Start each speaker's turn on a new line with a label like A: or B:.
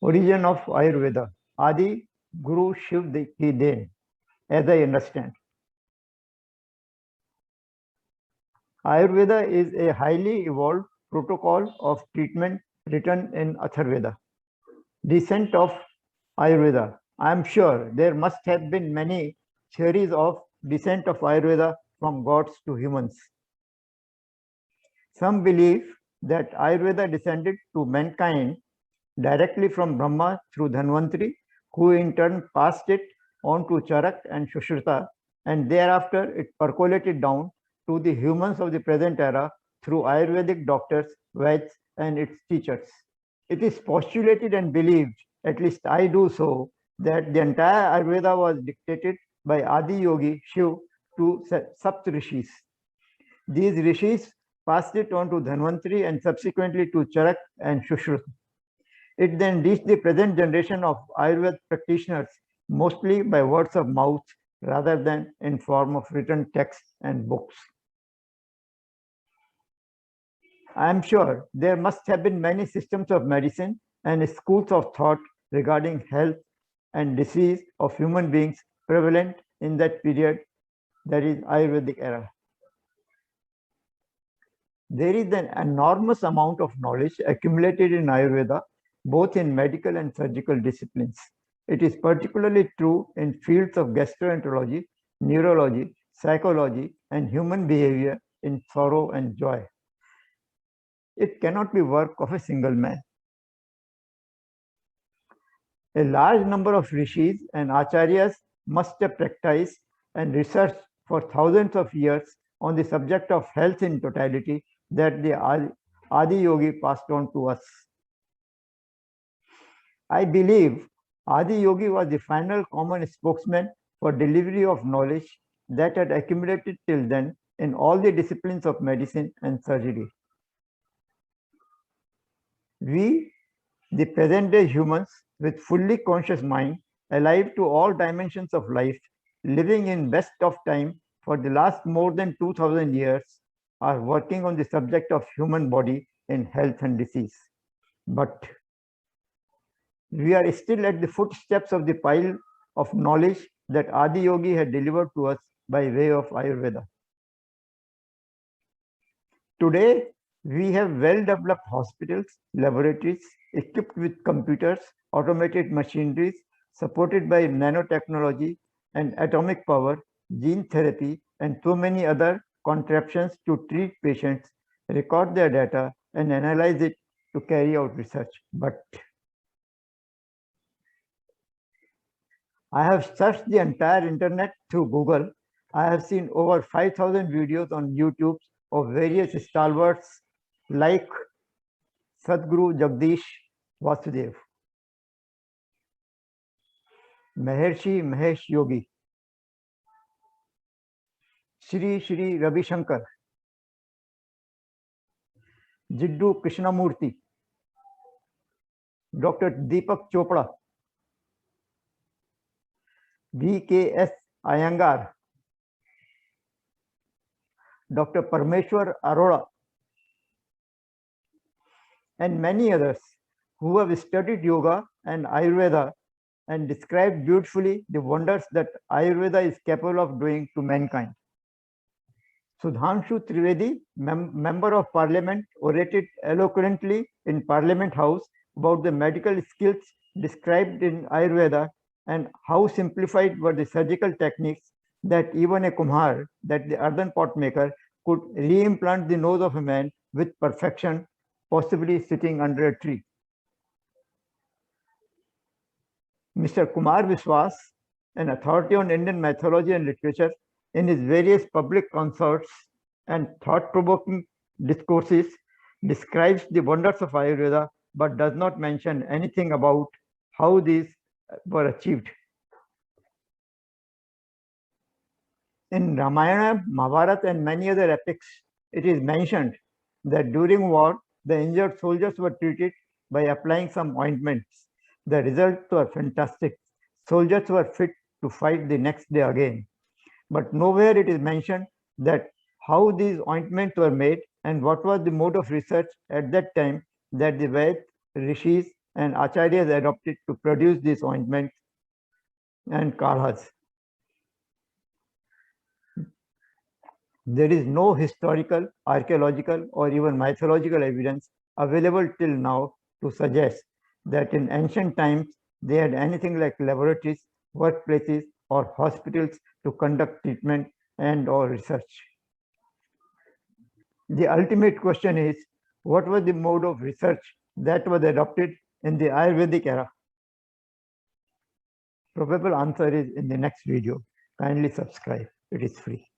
A: Origin of Ayurveda. Adi Guru Shiv Ki Dein, as I understand. Ayurveda is a highly evolved protocol of treatment written in Atharveda. Descent of Ayurveda. I am sure there must have been many theories of descent of Ayurveda from gods to humans. Some believe that Ayurveda descended to mankind directly from Brahma through Dhanvantari, who in turn passed it on to Charak and Sushruta, and thereafter it percolated down to the humans of the present era through Ayurvedic doctors, Veds, and its teachers. It is postulated and believed, at least I do so, that the entire Ayurveda was dictated by Adi Yogi Shiv to Sapt Rishis. These rishis passed it on to Dhanvantari and subsequently to Charak and Sushruta. It then reached the present generation of Ayurveda practitioners, mostly by words of mouth rather than in form of written texts and books. I am sure there must have been many systems of medicine and schools of thought regarding health and disease of human beings prevalent in that period, that is Ayurvedic era. There is an enormous amount of knowledge accumulated in Ayurveda, both in medical and surgical disciplines. It is particularly true in fields of gastroenterology, neurology, psychology, and human behavior in sorrow and joy. It cannot be work of a single man. A large number of rishis and acharyas must have practiced and researched for thousands of years on the subject of health in totality that the Adi Yogi passed on to us. I believe Adi Yogi was the final common spokesman for delivery of knowledge that had accumulated till then in all the disciplines of medicine and surgery. We, the present day humans with fully conscious mind, alive to all dimensions of life, living in best of time for the last more than 2000 years, are working on the subject of human body in health and disease. But we are still at the footsteps of the pile of knowledge that Adi Yogi had delivered to us by way of Ayurveda. Today, we have well-developed hospitals, laboratories, equipped with computers, automated machineries, supported by nanotechnology and atomic power, gene therapy, and so many other contraptions to treat patients, record their data, and analyze it to carry out research. But I have searched the entire internet through Google. I have seen over 5,000 videos on YouTube of various stalwarts like Sadhguru Jagdish Vasudev, Maharshi Mahesh Yogi, Shri Ravi Shankar, Jiddu Krishnamurti, Dr. Deepak Chopra, V.K.S. Iyengar, Dr. Parmeshwar Arora, and many others who have studied yoga and Ayurveda and described beautifully the wonders that Ayurveda is capable of doing to mankind. Sudhanshu Trivedi, member of parliament, orated eloquently in Parliament House about the medical skills described in Ayurveda and how simplified were the surgical techniques that even a kumhar, that the earthen pot maker, could reimplant the nose of a man with perfection, possibly sitting under a tree. Mr. Kumar Viswas, an authority on Indian mythology and literature, in his various public concerts and thought-provoking discourses, describes the wonders of Ayurveda, but does not mention anything about how these were achieved. In Ramayana, Mahabharata, and many other epics, it is mentioned that during war, the injured soldiers were treated by applying some ointments. The results were fantastic. Soldiers were fit to fight the next day again. But nowhere it is mentioned that how these ointments were made and what was the mode of research at that time that the Ved, Rishis, and acharyas adopted to produce these ointments and kalhas. There is no historical, archaeological, or even mythological evidence available till now to suggest that in ancient times they had anything like laboratories, workplaces, or hospitals to conduct treatment and or research. The ultimate question is, what was the mode of research that was adopted in the Ayurvedic era? Probable answer is in the next video. Kindly subscribe. It is free.